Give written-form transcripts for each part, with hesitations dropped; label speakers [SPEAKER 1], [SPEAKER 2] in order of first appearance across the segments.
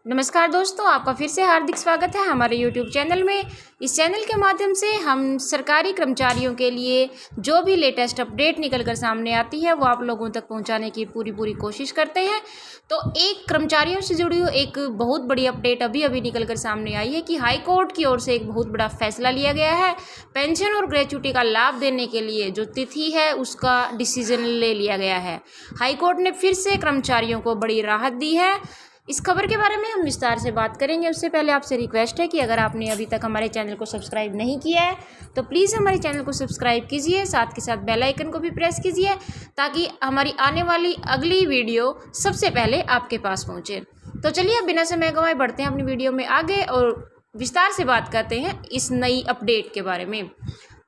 [SPEAKER 1] नमस्कार दोस्तों, आपका फिर से हार्दिक स्वागत है हमारे YouTube चैनल में। इस चैनल के माध्यम से हम सरकारी कर्मचारियों के लिए जो भी लेटेस्ट अपडेट निकल कर सामने आती है वो आप लोगों तक पहुंचाने की पूरी कोशिश करते हैं। तो एक कर्मचारियों से जुड़ी हुई एक बहुत बड़ी अपडेट अभी निकल कर सामने आई है कि हाई कोर्ट की ओर से एक बहुत बड़ा फैसला लिया गया है। पेंशन और ग्रेच्युटी का लाभ देने के लिए जो तिथि है उसका डिसीजन ले लिया गया है। हाई कोर्ट ने फिर से कर्मचारियों को बड़ी राहत दी है। इस खबर के बारे में हम विस्तार से बात करेंगे। उससे पहले आपसे रिक्वेस्ट है कि अगर आपने अभी तक हमारे चैनल को सब्सक्राइब नहीं किया है तो प्लीज़ हमारे चैनल को सब्सक्राइब कीजिए, साथ के साथ बेल आइकन को भी प्रेस कीजिए ताकि हमारी आने वाली अगली वीडियो सबसे पहले आपके पास पहुंचे। तो चलिए अब बिना समय गंवाए बढ़ते हैं अपनी वीडियो में आगे और विस्तार से बात करते हैं इस नई अपडेट के बारे में।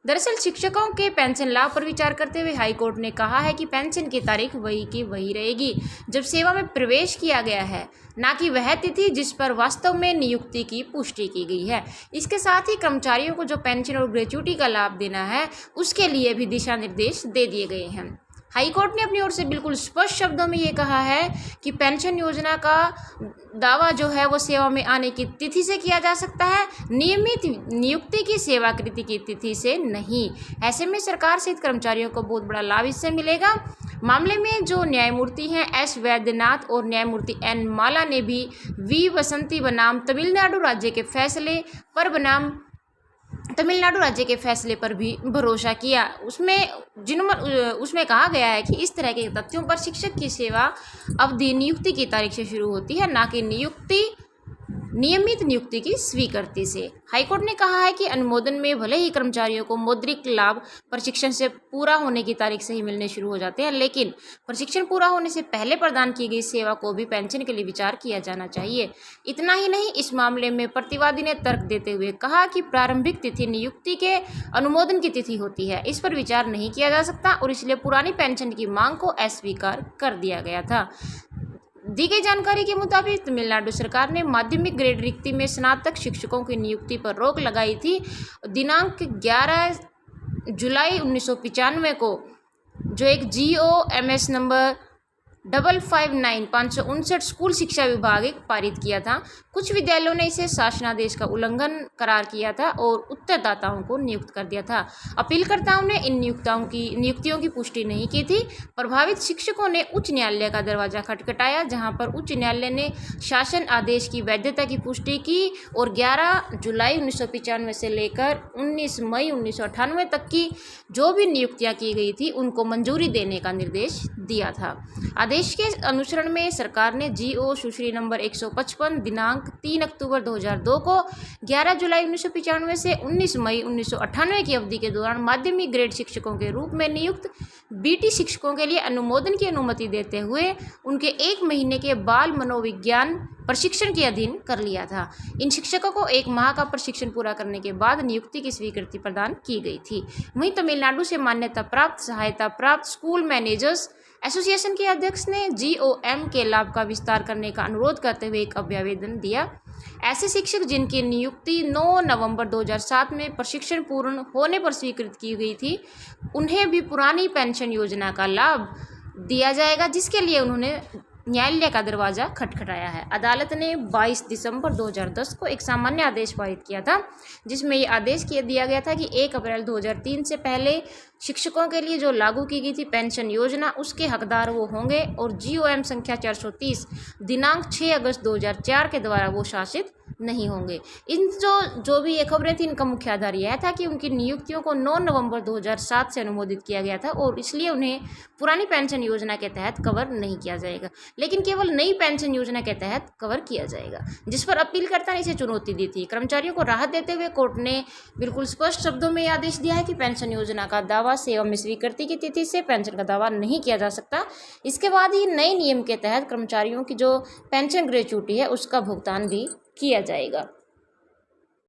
[SPEAKER 1] दरअसल शिक्षकों के पेंशन लाभ पर विचार करते हुए हाई कोर्ट ने कहा है कि पेंशन की तारीख वही की वही रहेगी जब सेवा में प्रवेश किया गया है, ना कि वह तिथि जिस पर वास्तव में नियुक्ति की पुष्टि की गई है। इसके साथ ही कर्मचारियों को जो पेंशन और ग्रेच्युटी का लाभ देना है उसके लिए भी दिशा निर्देश दे दिए गए हैं। हाई कोर्ट ने अपनी ओर से बिल्कुल स्पष्ट शब्दों में ये कहा है कि पेंशन योजना का दावा जो है वो सेवा में आने की तिथि से किया जा सकता है, नियमित नियुक्ति की सेवाकृति की तिथि से नहीं। ऐसे में सरकार सहित कर्मचारियों को बहुत बड़ा लाभ इससे मिलेगा। मामले में जो न्यायमूर्ति हैं एस वैद्यनाथ और न्यायमूर्ति एन माला ने भी वी वसंती बनाम तमिलनाडु राज्य के फैसले पर भी भरोसा किया। उसमें कहा गया है कि इस तरह के तथ्यों पर शिक्षक की सेवा अवधि नियुक्ति की तारीख से शुरू होती है, ना कि नियमित नियुक्ति की स्वीकृति से। हाईकोर्ट ने कहा है कि अनुमोदन में भले ही कर्मचारियों को मौद्रिक लाभ प्रशिक्षण से पूरा होने की तारीख से ही मिलने शुरू हो जाते हैं, लेकिन प्रशिक्षण पूरा होने से पहले प्रदान की गई सेवा को भी पेंशन के लिए विचार किया जाना चाहिए। इतना ही नहीं, इस मामले में प्रतिवादी ने तर्क देते हुए कहा कि प्रारंभिक तिथि नियुक्ति के अनुमोदन की तिथि होती है, इस पर विचार नहीं किया जा सकता और इसलिए पुरानी पेंशन की मांग को अस्वीकार कर दिया गया था। दी गई जानकारी के मुताबिक तमिलनाडु सरकार ने माध्यमिक ग्रेड रिक्ति में स्नातक शिक्षकों की नियुक्ति पर रोक लगाई थी। दिनांक 11 जुलाई 1995 को जो एक GOMS नंबर 559 स्कूल शिक्षा विभाग एक पारित किया था। कुछ विद्यालयों ने इसे शासनादेश का उल्लंघन करार किया था और उत्तरदाताओं को नियुक्त कर दिया था। अपीलकर्ताओं ने इन नियुक्तियों की पुष्टि नहीं की थी। प्रभावित शिक्षकों ने उच्च न्यायालय का दरवाजा खटखटाया, जहां पर उच्च न्यायालय ने शासन आदेश की वैधता की पुष्टि की और 11 जुलाई 1995 से लेकर 19 मई 1998 तक की जो भी नियुक्तियां की गई थी उनको मंजूरी देने का निर्देश दिया था। आदेश के अनुसरण में सरकार ने GO सुश्री नंबर 155 दिनांक 3 अक्टूबर 2002 को 11 जुलाई 1995 से 19 मई 1998 की अवधि के दौरान माध्यमिक ग्रेड शिक्षकों के रूप में नियुक्त BT शिक्षकों के लिए अनुमोदन की अनुमति देते हुए उनके 1 महीने के बाल मनोविज्ञान प्रशिक्षण के अधीन कर लिया था। इन शिक्षकों को 1 माह का प्रशिक्षण पूरा करने के बाद नियुक्ति की स्वीकृति प्रदान की गई थी। वहीं तमिलनाडु से मान्यता प्राप्त सहायता प्राप्त स्कूल मैनेजर्स एसोसिएशन के अध्यक्ष ने GOM के लाभ का विस्तार करने का अनुरोध करते हुए एक अभ्यावेदन दिया। ऐसे शिक्षक जिनकी नियुक्ति 9 नवंबर 2007 में प्रशिक्षण पूर्ण होने पर स्वीकृत की गई थी, उन्हें भी पुरानी पेंशन योजना का लाभ दिया जाएगा, जिसके लिए उन्होंने न्यायालय का दरवाजा खटखटाया है। अदालत ने 22 दिसंबर 2010 को एक सामान्य आदेश पारित किया था, जिसमें ये आदेश दिया गया था कि 1 अप्रैल 2003 से पहले शिक्षकों के लिए जो लागू की गई थी पेंशन योजना उसके हकदार वो होंगे और GOM संख्या 430 दिनांक 6 अगस्त 2004 के द्वारा वो शासित नहीं होंगे। इन जो भी ये खबरें थी इनका मुख्य आधार यह था कि उनकी नियुक्तियों को 9 नवंबर 2007 से अनुमोदित किया गया था और इसलिए उन्हें पुरानी पेंशन योजना के तहत कवर नहीं किया जाएगा, लेकिन केवल नई पेंशन योजना के तहत कवर किया जाएगा, जिस पर अपीलकर्ता ने इसे चुनौती दी थी। कर्मचारियों को राहत देते हुए कोर्ट ने बिल्कुल स्पष्ट शब्दों में आदेश दिया है कि पेंशन योजना का दावा सेवा में स्वीकृति की तिथि से पेंशन का दावा नहीं किया जा सकता। इसके बाद ही नए नियम के तहत कर्मचारियों की जो पेंशन ग्रेच्युटी है उसका भुगतान भी किया जाएगा।